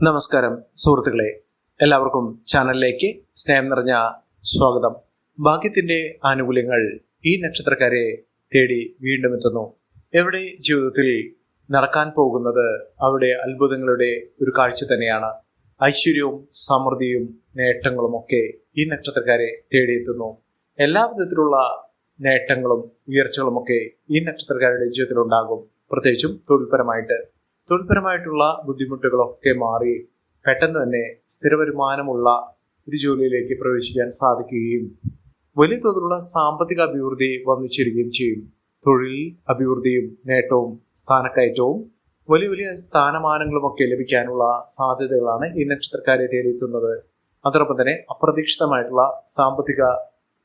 നമസ്കാരം സുഹൃത്തുക്കളെ, എല്ലാവർക്കും ചാനലിലേക്ക് സ്നേഹം നിറഞ്ഞ സ്വാഗതം. ഭാഗ്യത്തിന്റെ ആനുകൂല്യങ്ങൾ ഈ നക്ഷത്രക്കാരെ തേടി വീണ്ടും എത്തുന്നു. എവിടെ ജീവിതത്തിൽ നടക്കാൻ പോകുന്നത് അവിടെ അത്ഭുതങ്ങളുടെ ഒരു കാഴ്ച തന്നെയാണ്. ഐശ്വര്യവും സമൃദ്ധിയും നേട്ടങ്ങളും ഒക്കെ ഈ നക്ഷത്രക്കാരെ തേടിയെത്തുന്നു. എല്ലാ വിധത്തിലുള്ള നേട്ടങ്ങളും ഉയർച്ചകളുമൊക്കെ ഈ നക്ഷത്രക്കാരുടെ ജീവിതത്തിലുണ്ടാകും. പ്രത്യേകിച്ചും തൊഴിൽപരമായിട്ടുള്ള ബുദ്ധിമുട്ടുകളൊക്കെ മാറി പെട്ടെന്ന് തന്നെ സ്ഥിര വരുമാനമുള്ള ഒരു ജോലിയിലേക്ക് പ്രവേശിക്കാൻ സാധിക്കുകയും വലിയ തോതിലുള്ള സാമ്പത്തിക അഭിവൃദ്ധി വന്നു ചേരുകയും ചെയ്യും. തൊഴിൽ അഭിവൃദ്ധിയും നേട്ടവും സ്ഥാനക്കയറ്റവും വലിയ വലിയ സ്ഥാനമാനങ്ങളുമൊക്കെ ലഭിക്കാനുള്ള സാധ്യതകളാണ് ഈ നക്ഷത്രക്കാരെ തേടിയെത്തുന്നത്. അതോടൊപ്പം തന്നെ അപ്രതീക്ഷിതമായിട്ടുള്ള സാമ്പത്തിക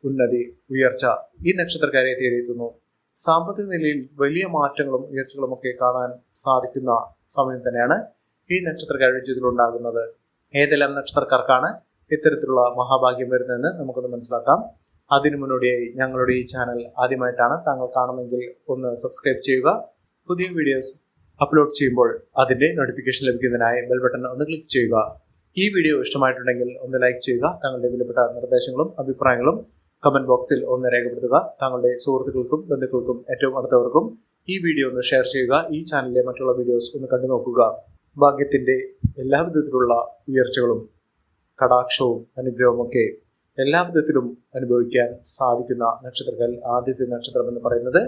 ഉന്നതി ഉയർച്ച ഈ നക്ഷത്രക്കാരെ തേടിയെത്തുന്നു. സാമ്പത്തിക നിലയിൽ വലിയ മാറ്റങ്ങളും ഉയർച്ചകളും ഒക്കെ കാണാൻ സാധിക്കുന്ന സമയം തന്നെയാണ് ഈ നക്ഷത്രക്കാരുടെ ജീവിതത്തിൽ ഉണ്ടാകുന്നത്. ഏതെല്ലാം നക്ഷത്രക്കാർക്കാണ് ഇത്തരത്തിലുള്ള മഹാഭാഗ്യം വരുന്നതെന്ന് നമുക്കൊന്ന് മനസ്സിലാക്കാം. അതിനു മുന്നോടിയായി ഞങ്ങളുടെ ഈ ചാനൽ ആദ്യമായിട്ടാണ് താങ്കൾ കാണുമെങ്കിൽ ഒന്ന് സബ്സ്ക്രൈബ് ചെയ്യുക. പുതിയ വീഡിയോസ് അപ്ലോഡ് ചെയ്യുമ്പോൾ അതിന്റെ നോട്ടിഫിക്കേഷൻ ലഭിക്കുന്നതിനായി ബെൽ ബട്ടൺ ഒന്ന് ക്ലിക്ക് ചെയ്യുക. ഈ വീഡിയോ ഇഷ്ടമായിട്ടുണ്ടെങ്കിൽ ഒന്ന് ലൈക്ക് ചെയ്യുക. താങ്കളുടെ വിലപ്പെട്ട നിർദ്ദേശങ്ങളും അഭിപ്രായങ്ങളും കമന്റ് ബോക്സിൽ ഒന്ന് രേഖപ്പെടുത്തുക. താങ്കളുടെ സുഹൃത്തുക്കൾക്കും ബന്ധുക്കൾക്കും ഏറ്റവും അടുത്തവർക്കും ഈ വീഡിയോ ഒന്ന് ഷെയർ ചെയ്യുക. ഈ ചാനലിലെ മറ്റുള്ള വീഡിയോസ് ഒന്ന് കണ്ടു നോക്കുക. ഭാഗ്യത്തിന്റെ എല്ലാ വിധത്തിലുള്ള ഉയർച്ചകളും കടാക്ഷവും അനുഗ്രഹവും ഒക്കെ എല്ലാ വിധത്തിലും അനുഭവിക്കാൻ സാധിക്കുന്ന നക്ഷത്രങ്ങൾ ആദ്യത്തെ നക്ഷത്രം എന്ന് പറയുന്നത്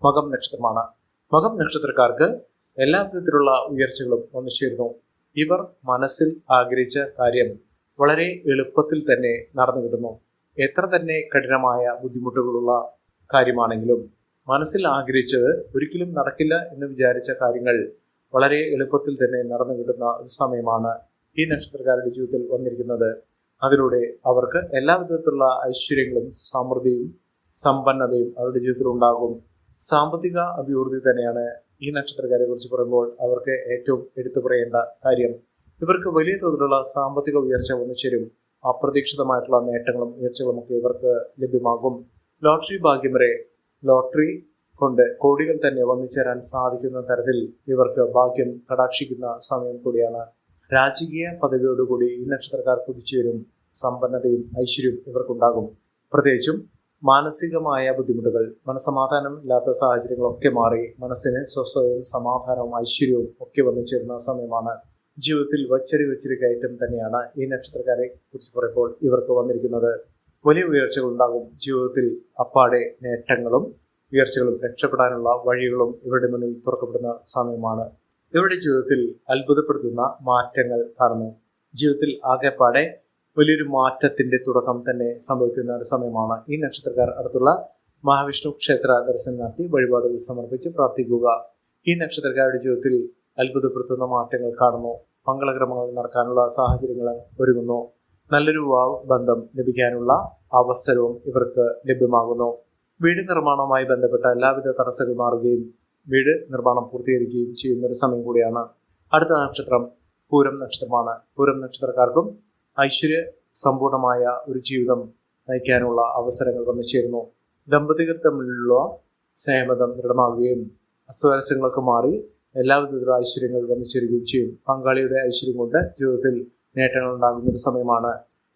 മകം നക്ഷത്രമാണ്. മകം നക്ഷത്രക്കാർക്ക് എല്ലാ വിധത്തിലുള്ള ഉയർച്ചകളും വന്നു ചേരുന്നു. ഇവർ മനസ്സിൽ ആഗ്രഹിച്ച കാര്യം വളരെ എളുപ്പത്തിൽ തന്നെ നടന്നു കിട്ടുന്നു. എത്ര തന്നെ കഠിനമായ ബുദ്ധിമുട്ടുകളുള്ള കാര്യമാണെങ്കിലും മനസ്സിൽ ആഗ്രഹിച്ചത് ഒരിക്കലും നടക്കില്ല എന്ന് വിചാരിച്ച കാര്യങ്ങൾ വളരെ എളുപ്പത്തിൽ തന്നെ നടന്നു കിട്ടുന്ന ഒരു സമയമാണ് ഈ നക്ഷത്രക്കാരുടെ ജീവിതത്തിൽ വന്നിരിക്കുന്നത്. അതിലൂടെ അവർക്ക് എല്ലാ വിധത്തിലുള്ള ഐശ്വര്യങ്ങളും സമൃദ്ധിയും സമ്പന്നതയും അവരുടെ ജീവിതത്തിൽ ഉണ്ടാകും. സാമ്പത്തിക അഭിവൃദ്ധി തന്നെയാണ് ഈ നക്ഷത്രക്കാരെ കുറിച്ച് പറയുമ്പോൾ അവർക്ക് ഏറ്റവും എടുത്തു പറയേണ്ട കാര്യം. ഇവർക്ക് വലിയ തോതിലുള്ള സാമ്പത്തിക ഉയർച്ച വന്നു ചേരും. അപ്രതീക്ഷിതമായിട്ടുള്ള നേട്ടങ്ങളും ഉയർച്ചകളും ഒക്കെ ഇവർക്ക് ലഭ്യമാകും. ലോട്ടറി ഭാഗ്യം വരെ ലോട്ടറി കൊണ്ട് കോടികൾ തന്നെ വന്നു ചേരാൻ സാധിക്കുന്ന തരത്തിൽ ഇവർക്ക് ഭാഗ്യം കടാക്ഷിക്കുന്ന സമയം കൂടിയാണ്. രാജകീയ പദവിയോടുകൂടി ഈ നക്ഷത്രക്കാർ കുതിച്ചുവരും. സമ്പന്നതയും ഐശ്വര്യവും ഇവർക്കുണ്ടാകും. പ്രത്യേകിച്ചും മാനസികമായ ബുദ്ധിമുട്ടുകൾ, മനസ്സമാധാനം ഇല്ലാത്ത സാഹചര്യങ്ങളൊക്കെ മാറി മനസ്സിന് സ്വസ്ഥതയും സമാധാനവും ഐശ്വര്യവും ഒക്കെ വന്നു ചേരുന്ന സമയമാണ്. ജീവിതത്തിൽ വച്ചടി കയറ്റം തന്നെയാണ് ഈ നക്ഷത്രക്കാരെ കുറിച്ച് പറയുമ്പോൾ ഇവർക്ക് വന്നിരിക്കുന്നത്. വലിയ ഉയർച്ചകൾ ഉണ്ടാകും. ജീവിതത്തിൽ അപ്പാടെ നേട്ടങ്ങളും ഉയർച്ചകളും രക്ഷപ്പെടാനുള്ള വഴികളും ഇവരുടെ മുന്നിൽ തുറക്കപ്പെടുന്ന സമയമാണ്. ഇവരുടെ ജീവിതത്തിൽ അത്ഭുതപ്പെടുത്തുന്ന മാറ്റങ്ങൾ കാണുന്നു. ജീവിതത്തിൽ ആകെപ്പാടെ വലിയൊരു മാറ്റത്തിന്റെ തുടക്കം തന്നെ സംഭവിക്കുന്ന ഒരു സമയമാണ്. ഈ നക്ഷത്രക്കാർ അടുത്തുള്ള മഹാവിഷ്ണു ക്ഷേത്ര ദർശനം നടത്തി വഴിപാടുകൾ സമർപ്പിച്ച് പ്രാർത്ഥിക്കുക. ഈ നക്ഷത്രക്കാരുടെ ജീവിതത്തിൽ അത്ഭുതപ്പെടുത്തുന്ന മാറ്റങ്ങൾ കാണുന്നു. മംഗളകർമ്മങ്ങൾ നടക്കാനുള്ള സാഹചര്യങ്ങൾ ഒരുങ്ങുന്നു. നല്ലൊരു ബന്ധം ലഭിക്കാനുള്ള അവസരവും ഇവർക്ക് ലഭ്യമാകുന്നു. വീട് നിർമ്മാണവുമായി ബന്ധപ്പെട്ട എല്ലാവിധ തടസ്സങ്ങൾ മാറുകയും വീട് നിർമ്മാണം പൂർത്തീകരിക്കുകയും ചെയ്യുന്ന ഒരു സമയം കൂടിയാണ്. അടുത്ത നക്ഷത്രം പൂരം നക്ഷത്രമാണ്. പൂരം നക്ഷത്രക്കാർക്കും ഐശ്വര്യ സമ്പൂർണമായ ഒരു ജീവിതം നയിക്കാനുള്ള അവസരങ്ങൾ വന്നു ചേരുന്നു. ദമ്പതികൾ തമ്മിലുള്ള സ്നേഹബന്ധം ദൃഢമാകുകയും അസ്വാരസ്യങ്ങളൊക്കെ മാറി എല്ലാ വിധത്തിലുള്ള ഐശ്വര്യങ്ങൾ വന്നു ചേരുകയും ചെയ്യും. പങ്കാളിയുടെ ഐശ്വര്യം കൊണ്ട് ജീവിതത്തിൽ നേട്ടങ്ങൾ ഉണ്ടാകുന്ന ഒരു സമയമാണ്.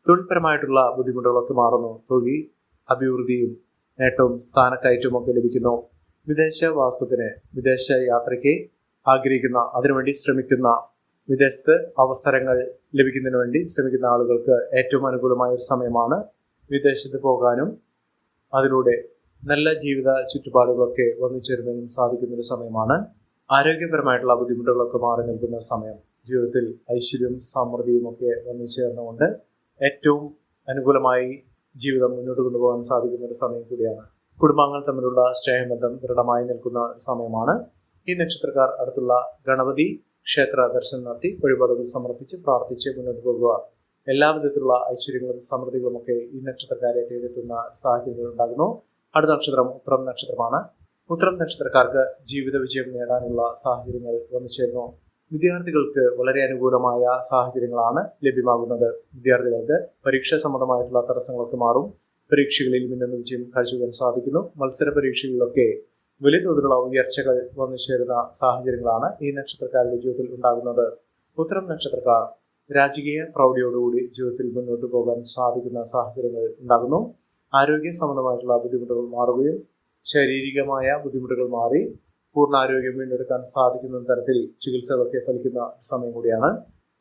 തൊഴിൽപരമായിട്ടുള്ള ബുദ്ധിമുട്ടുകളൊക്കെ മാറുന്നു. തൊഴിൽ അഭിവൃദ്ധിയും നേട്ടവും സ്ഥാനക്കയറ്റവും ഒക്കെ ലഭിക്കുന്നു. വിദേശവാസത്തിന്, വിദേശ യാത്രയ്ക്ക് ആഗ്രഹിക്കുന്ന, അതിനുവേണ്ടി ശ്രമിക്കുന്ന, വിദേശത്ത് അവസരങ്ങൾ ലഭിക്കുന്നതിന് വേണ്ടി ശ്രമിക്കുന്ന ആളുകൾക്ക് ഏറ്റവും അനുകൂലമായ ഒരു സമയമാണ്. വിദേശത്ത് പോകാനും അതിലൂടെ നല്ല ജീവിത ചുറ്റുപാടുകളൊക്കെ വന്നു ചേരുന്നതിനും സാധിക്കുന്ന ഒരു സമയമാണ്. ആരോഗ്യപരമായിട്ടുള്ള ബുദ്ധിമുട്ടുകളൊക്കെ മാറി നിൽക്കുന്ന സമയം. ജീവിതത്തിൽ ഐശ്വര്യവും സമൃദ്ധിയും ഒക്കെ വന്നു ചേർന്നുകൊണ്ട് ഏറ്റവും അനുകൂലമായി ജീവിതം മുന്നോട്ട് കൊണ്ടുപോകാൻ സാധിക്കുന്ന ഒരു സമയം കൂടിയാണ്. കുടുംബാംഗങ്ങൾ തമ്മിലുള്ള സ്നേഹബന്ധം ദൃഢമായി നിൽക്കുന്ന സമയമാണ്. ഈ നക്ഷത്രക്കാർ അടുത്തുള്ള ഗണപതി ക്ഷേത്ര ദർശനം നടത്തി വഴിപാടുകൾ സമർപ്പിച്ച് പ്രാർത്ഥിച്ച് മുന്നോട്ട് പോകുക. എല്ലാ വിധത്തിലുള്ള ഐശ്വര്യങ്ങളും സമൃദ്ധികളും ഒക്കെ ഈ നക്ഷത്രക്കാരെ തേടിയെത്തുന്ന സാഹചര്യങ്ങൾ ഉണ്ടാകുന്നു. അടുത്ത നക്ഷത്രം ഉത്രം നക്ഷത്രമാണ്. ഉത്രം നക്ഷത്രക്കാർക്ക് ജീവിത വിജയം നേടാനുള്ള സാഹചര്യങ്ങൾ വന്നു ചേരുന്നു. വിദ്യാർത്ഥികൾക്ക് വളരെ അനുകൂലമായ സാഹചര്യങ്ങളാണ് ലഭ്യമാകുന്നത്. വിദ്യാർത്ഥികൾക്ക് പരീക്ഷാ സംബന്ധമായിട്ടുള്ള തടസ്സങ്ങളൊക്കെ മാറും. പരീക്ഷകളിൽ മിന്നുന്ന വിജയം കാഴ്ചവെക്കാൻ സാധിക്കുന്നു. മത്സര പരീക്ഷകളിലൊക്കെ വലിയ തോതിലുള്ള ഉയർച്ചകൾ വന്നു ചേരുന്ന സാഹചര്യങ്ങളാണ് ഈ നക്ഷത്രക്കാരുടെ ജീവിതത്തിൽ ഉണ്ടാകുന്നത്. ഉത്തരം നക്ഷത്രക്കാർ രാജകീയ പ്രൗഢിയോടുകൂടി ജീവിതത്തിൽ മുന്നോട്ട് പോകാൻ സാധിക്കുന്ന സാഹചര്യങ്ങൾ ഉണ്ടാകുന്നു. ആരോഗ്യ സംബന്ധമായിട്ടുള്ള ബുദ്ധിമുട്ടുകൾ മാറുകയും ശാരീരികമായ ബുദ്ധിമുട്ടുകൾ മാറി പൂർണ്ണ ആരോഗ്യം വീണ്ടെടുക്കാൻ സാധിക്കുന്ന തരത്തിൽ ചികിത്സകളൊക്കെ ഫലിക്കുന്ന സമയം കൂടിയാണ്.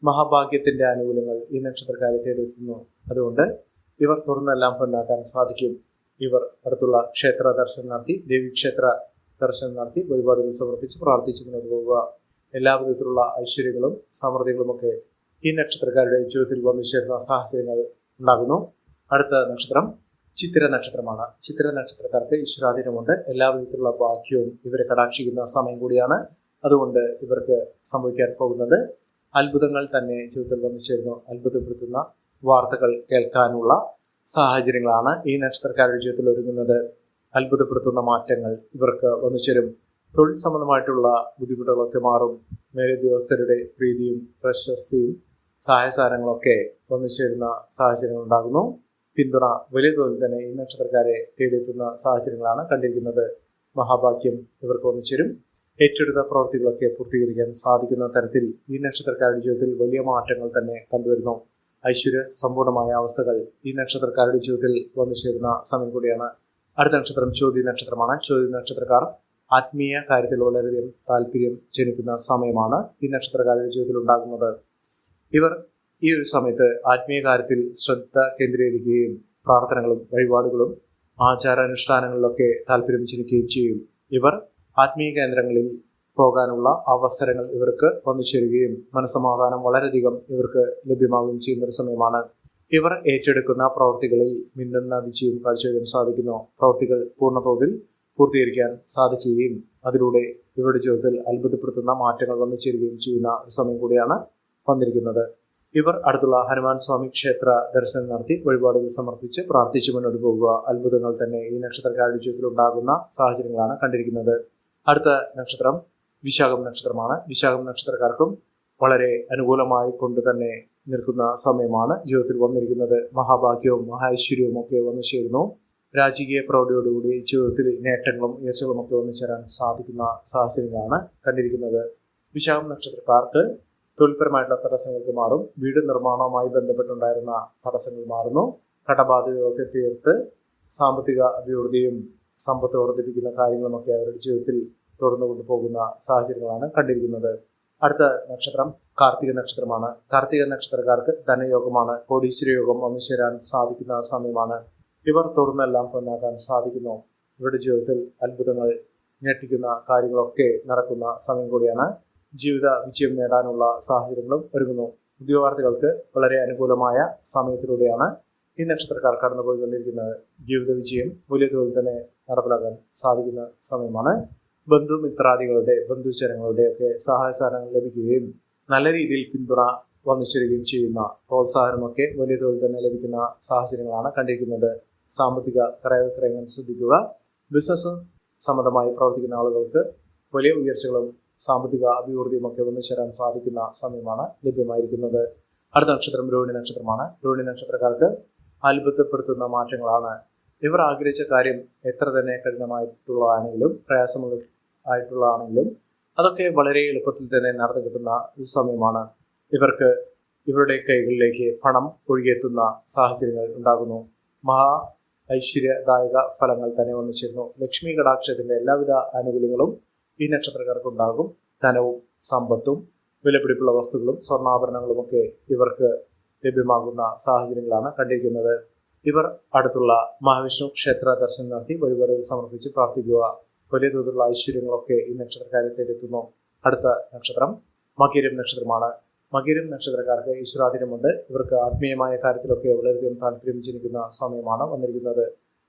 മഹാഭാഗ്യത്തിന്റെ ആനുകൂല്യങ്ങൾ ഈ നക്ഷത്രക്കാരെ തേടിയെത്തുന്നു. അതുകൊണ്ട് ഇവർ തുറന്നെല്ലാം പൊന്നാക്കാൻ സാധിക്കും. ഇവർ അടുത്തുള്ള ക്ഷേത്ര ദർശനം നടത്തി, ദേവീക്ഷേത്ര ദർശനം നടത്തി, വഴിപാടുകൾ സമർപ്പിച്ച് പ്രാർത്ഥിച്ച് മുന്നോട്ട് പോവുക. എല്ലാ വിധത്തിലുള്ള ഐശ്വര്യങ്ങളും സമൃദ്ധികളുമൊക്കെ ഈ നക്ഷത്രക്കാരുടെ ജീവിതത്തിൽ വന്നു ചേരുന്ന സാഹചര്യങ്ങൾ ഉണ്ടാകുന്നു. അടുത്ത നക്ഷത്രം ചിത്തിര നക്ഷത്രമാണ്. ചിത്തിര നക്ഷത്രക്കാർക്ക് ഈശ്വരാധീനമുണ്ട്. എല്ലാ വിധത്തിലുള്ള ഭാഗ്യവും ഇവരെ കടാക്ഷിക്കുന്ന സമയം കൂടിയാണ്. അതുകൊണ്ട് ഇവർക്ക് സംഭവിക്കാൻ പോകുന്നത് അത്ഭുതങ്ങൾ തന്നെ ജീവിതത്തിൽ വന്നു ചേരുന്നു. അത്ഭുതപ്പെടുത്തുന്ന വാർത്തകൾ കേൾക്കാനുള്ള സാഹചര്യങ്ങളാണ് ഈ നക്ഷത്രക്കാരുടെ ജീവിതത്തിൽ ഒരുങ്ങുന്നത്. അത്ഭുതപ്പെടുത്തുന്ന മാറ്റങ്ങൾ ഇവർക്ക് വന്നു ചേരും. തൊഴിൽ സംബന്ധമായിട്ടുള്ള ബുദ്ധിമുട്ടുകളൊക്കെ മാറും. മേലുദ്യോഗസ്ഥരുടെ പ്രീതിയും പ്രശസ്തിയും സഹായസാരങ്ങളൊക്കെ വന്നു ചേരുന്ന സാഹചര്യങ്ങൾ ഉണ്ടാകുന്നു. പിന്തുണ വലിയ തോതിൽ തന്നെ ഈ നക്ഷത്രക്കാരെ തേടിയെത്തുന്ന സാഹചര്യങ്ങളാണ് കണ്ടിരിക്കുന്നത്. മഹാഭാഗ്യം ഇവർക്ക് വന്നു ചേരും. ഏറ്റെടുത്ത പ്രവൃത്തികളൊക്കെ പൂർത്തീകരിക്കാൻ സാധിക്കുന്ന തരത്തിൽ ഈ നക്ഷത്രക്കാരുടെ ജീവിതത്തിൽ വലിയ മാറ്റങ്ങൾ തന്നെ കണ്ടുവരുന്നു. ഐശ്വര്യ സമ്പൂർണമായ അവസ്ഥകൾ ഈ നക്ഷത്രക്കാരുടെ ജീവിതത്തിൽ വന്നു ചേരുന്ന സമയം കൂടിയാണ്. അടുത്ത നക്ഷത്രം ചോതി നക്ഷത്രമാണ്. ചോതി നക്ഷത്രക്കാർ ആത്മീയ കാര്യത്തിൽ വളരെയധികം താല്പര്യം ജനിക്കുന്ന സമയമാണ് ഈ നക്ഷത്രക്കാരുടെ ജീവിതത്തിൽ ഉണ്ടാകുന്നത്. ഇവർ ഈ ഒരു സമയത്ത് ആത്മീയ കാര്യത്തിൽ ശ്രദ്ധ കേന്ദ്രീകരിക്കുകയും പ്രാർത്ഥനകളും വഴിപാടുകളും ആചാരാനുഷ്ഠാനങ്ങളിലൊക്കെ താല്പര്യം ജനിക്കുകയും ചെയ്യും. ഇവർ ആത്മീയ കേന്ദ്രങ്ങളിൽ പോകാനുള്ള അവസരങ്ങൾ ഇവർക്ക് വന്നു ചേരുകയും മനസ്സമാധാനം വളരെയധികം ഇവർക്ക് ലഭ്യമാവുകയും ചെയ്യുന്ന ഒരു സമയമാണ്. ഇവർ ഏറ്റെടുക്കുന്ന പ്രവൃത്തികളിൽ മിന്നുന്ന വിജയം കാഴ്ചവെക്കാൻ സാധിക്കുന്നു. പ്രവൃത്തികൾ പൂർണ്ണതോതിൽ പൂർത്തീകരിക്കാൻ സാധിക്കുകയും അതിലൂടെ ഇവരുടെ ജീവിതത്തിൽ അത്ഭുതപ്പെടുത്തുന്ന മാറ്റങ്ങൾ വന്നു ചേരുകയും ചെയ്യുന്ന ഒരു സമയം കൂടിയാണ് വന്നിരിക്കുന്നത്. ഇവർ അടുത്തുള്ള ഹനുമാൻ സ്വാമി ക്ഷേത്ര ദർശനം നടത്തി വഴിപാടുകൾ സമർപ്പിച്ച് പ്രാർത്ഥിച്ചു മുന്നോട്ട് പോകുക. അത്ഭുതങ്ങൾ തന്നെ ഈ നക്ഷത്രക്കാരുടെ ജീവിതത്തിൽ ഉണ്ടാകുന്ന സാഹചര്യങ്ങളാണ് കണ്ടിരിക്കുന്നത്. അടുത്ത നക്ഷത്രം വിശാഖം നക്ഷത്രമാണ്. വിശാഖം നക്ഷത്രക്കാർക്കും വളരെ അനുകൂലമായി കൊണ്ട് തന്നെ നിൽക്കുന്ന സമയമാണ് ജീവിതത്തിൽ വന്നിരിക്കുന്നത്. മഹാഭാഗ്യവും മഹാഐശ്വര്യവും ഒക്കെ വന്നു ചേരുന്നു. രാജകീയ പ്രൗഢിയോടുകൂടി ജീവിതത്തിൽ നേട്ടങ്ങളും ഉയർച്ചകളും ഒക്കെ വന്നു ചേരാൻ സാധിക്കുന്ന സാഹചര്യങ്ങളാണ് കണ്ടിരിക്കുന്നത്. വിശാഖം നക്ഷത്രക്കാർക്ക് തൊഴിൽപരമായിട്ടുള്ള തടസ്സങ്ങൾക്ക് മാറും. വീട് നിർമ്മാണവുമായി ബന്ധപ്പെട്ടുണ്ടായിരുന്ന തടസ്സങ്ങൾ മാറുന്നു. കടബാധ്യതകളൊക്കെ തീർത്ത് സാമ്പത്തിക അഭിവൃദ്ധിയും സമ്പത്ത് വർദ്ധിപ്പിക്കുന്ന കാര്യങ്ങളുമൊക്കെ അവരുടെ ജീവിതത്തിൽ തുടർന്നു കൊണ്ടുപോകുന്ന സാഹചര്യങ്ങളാണ് കണ്ടിരിക്കുന്നത്. അടുത്ത നക്ഷത്രം കാർത്തിക നക്ഷത്രമാണ്. കാർത്തിക നക്ഷത്രക്കാർക്ക് ധനയോഗമാണ്. കോടീശ്വര യോഗം വന്നു ചേരാൻ സാധിക്കുന്ന സമയമാണ്. ഇവർ തുടർന്നെല്ലാം പൊന്നാക്കാൻ സാധിക്കുന്നു. ഇവരുടെ ജീവിതത്തിൽ അത്ഭുതങ്ങൾ ഞെട്ടിക്കുന്ന കാര്യങ്ങളൊക്കെ നടക്കുന്ന സമയം കൂടിയാണ്. ജീവിത വിജയം നേടാനുള്ള സാഹചര്യങ്ങളും ഒരുങ്ങുന്നു. ഉദ്യോഗാർത്ഥികൾക്ക് വളരെ അനുകൂലമായ സമയത്തിലൂടെയാണ് ഈ നക്ഷത്രക്കാർ കടന്നുപോയിക്കൊണ്ടിരിക്കുന്നത്. ജീവിത വിജയം വലിയ തോതിൽ തന്നെ നടപ്പിലാക്കാൻ സാധിക്കുന്ന സമയമാണ്. ബന്ധുമിത്രാദികളുടെ ബന്ധുജനങ്ങളുടെ ഒക്കെ സഹായസഹകരണങ്ങൾ ലഭിക്കുകയും നല്ല രീതിയിൽ പിന്തുണ വന്നു ചേരുകയും ചെയ്യുന്ന പ്രോത്സാഹനമൊക്കെ വലിയ തോതിൽ തന്നെ ലഭിക്കുന്ന സാഹചര്യങ്ങളാണ് കണ്ടിരിക്കുന്നത്. സാമ്പത്തിക ക്രയവിക്രയങ്ങൾ ശ്രദ്ധിക്കുക. ബിസിനസ് സംബന്ധമായി പ്രവർത്തിക്കുന്ന ആളുകൾക്ക് വലിയ ഉയർച്ചകളും സാമ്പത്തിക അഭിവൃദ്ധിയും ഒക്കെ വന്നു ചേരാൻ സാധിക്കുന്ന സമയമാണ് ലഭ്യമായിരിക്കുന്നത്. അടുത്ത നക്ഷത്രം രോഹിണി നക്ഷത്രമാണ്. രോഹിണി നക്ഷത്രക്കാർക്ക് അത്ഭുതപ്പെടുത്തുന്ന മാറ്റങ്ങളാണ്. ഇവർ ആഗ്രഹിച്ച കാര്യം എത്ര തന്നെ കഠിനമായിട്ടുള്ളതാണെങ്കിലും പ്രയാസമായിട്ടുള്ളതാണെങ്കിലും അതൊക്കെ വളരെ എളുപ്പത്തിൽ തന്നെ നടന്നു കിട്ടുന്ന ഒരു സമയമാണ്. ഇവർക്ക് ഇവരുടെ കൈകളിലേക്ക് പണം ഒഴുകിയെത്തുന്ന സാഹചര്യങ്ങൾ ഉണ്ടാകുന്നു. മഹാ ഐശ്വര്യദായക ഫലങ്ങൾ തന്നെ വന്നു ചേരുന്നു. ലക്ഷ്മി കടാക്ഷത്തിന്റെ എല്ലാവിധ ആനുകൂല്യങ്ങളും ഈ നക്ഷത്രക്കാർക്കുണ്ടാകും. ധനവും സമ്പത്തും വിലപിടിപ്പുള്ള വസ്തുക്കളും സ്വർണ്ണാഭരണങ്ങളുമൊക്കെ ഇവർക്ക് ലഭ്യമാകുന്ന സാഹചര്യങ്ങളാണ് കണ്ടിരിക്കുന്നത്. ഇവർ അടുത്തുള്ള മഹാവിഷ്ണു ക്ഷേത്ര ദർശനം നടത്തി വഴിപാടുകൾ സമർപ്പിച്ച് പ്രാർത്ഥിക്കുക. വലിയ തോതിലുള്ള ഐശ്വര്യങ്ങളൊക്കെ ഈ നക്ഷത്രക്കാരെ തേടിയെത്തുന്നു. അടുത്ത നക്ഷത്രം മകീരം നക്ഷത്രമാണ്. മകീരം നക്ഷത്രക്കാർക്ക് ഈശ്വരാധീനമുണ്ട്. ഇവർക്ക് ആത്മീയമായ കാര്യത്തിലൊക്കെ വളരെയധികം താല്പര്യം ജനിക്കുന്ന സമയമാണ് വന്നിരിക്കുന്നത്.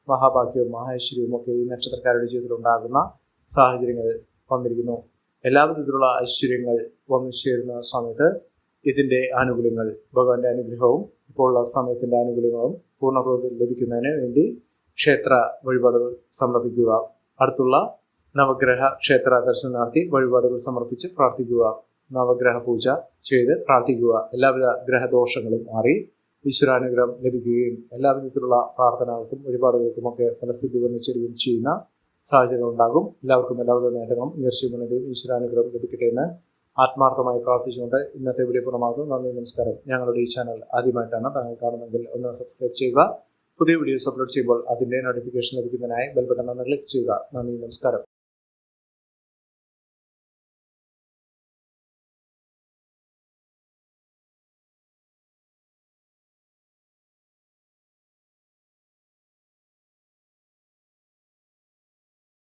മഹാഭാഗ്യവും മഹാഐശ്വര്യവും ഒക്കെ ഈ നക്ഷത്രക്കാരുടെ ജീവിതത്തിൽ ഉണ്ടാകുന്ന സാഹചര്യങ്ങൾ വന്നിരിക്കുന്നു. എല്ലാവിധത്തിലുള്ള ഐശ്വര്യങ്ങൾ വന്നു ചേരുന്ന സമയത്ത് ഇതിന്റെ ആനുകൂല്യങ്ങൾ ഭഗവാന്റെ അനുഗ്രഹവും ഇപ്പോഴുള്ള സമയത്തിന്റെ ആനുകൂല്യങ്ങളും പൂർണ്ണതോതിൽ ലഭിക്കുന്നതിന് വേണ്ടി ക്ഷേത്ര വഴിപാടുകൾ സമർപ്പിക്കുക. അടുത്തുള്ള നവഗ്രഹ ക്ഷേത്ര ദർശനം നടത്തി വഴിപാടുകൾ സമർപ്പിച്ച് പ്രാർത്ഥിക്കുക. നവഗ്രഹ പൂജ ചെയ്ത് പ്രാർത്ഥിക്കുക. എല്ലാവിധ ഗ്രഹദോഷങ്ങളും മാറി ഈശ്വരാനുഗ്രഹം ലഭിക്കുകയും എല്ലാവിധത്തിലുള്ള പ്രാർത്ഥനകൾക്കും വഴിപാടുകൾക്കുമൊക്കെ ഫലസിദ്ധി വന്നു ചേരുകയും ചെയ്യുന്ന സാഹചര്യം ഉണ്ടാകും. എല്ലാവർക്കും എല്ലാവിധ നേട്ടങ്ങളും ഉയർച്ചയും ഈശ്വരാനുഗ്രഹം ലഭിക്കട്ടെ എന്ന് ആത്മാർത്ഥമായി പ്രാർത്ഥിച്ചുകൊണ്ട് ഇന്നത്തെ വീഡിയോ പൂർണ്ണമാകുന്നു. നന്ദി, നമസ്കാരം. ഞങ്ങളുടെ ഈ ചാനൽ ആദ്യമായിട്ടാണ് താങ്കൾ കാണുന്നതെങ്കിൽ ഒന്ന് സബ്സ്ക്രൈബ് ചെയ്യുക. പുതിയ വീഡിയോസ് അപ്ലോഡ് ചെയ്യുമ്പോൾ അതിൻ്റെ നോട്ടിഫിക്കേഷൻ ലഭിക്കുന്നതിനായി ബെൽ ബട്ടൺ ഒന്ന് ക്ലിക്ക് ചെയ്യുക. നന്ദി, നമസ്കാരം.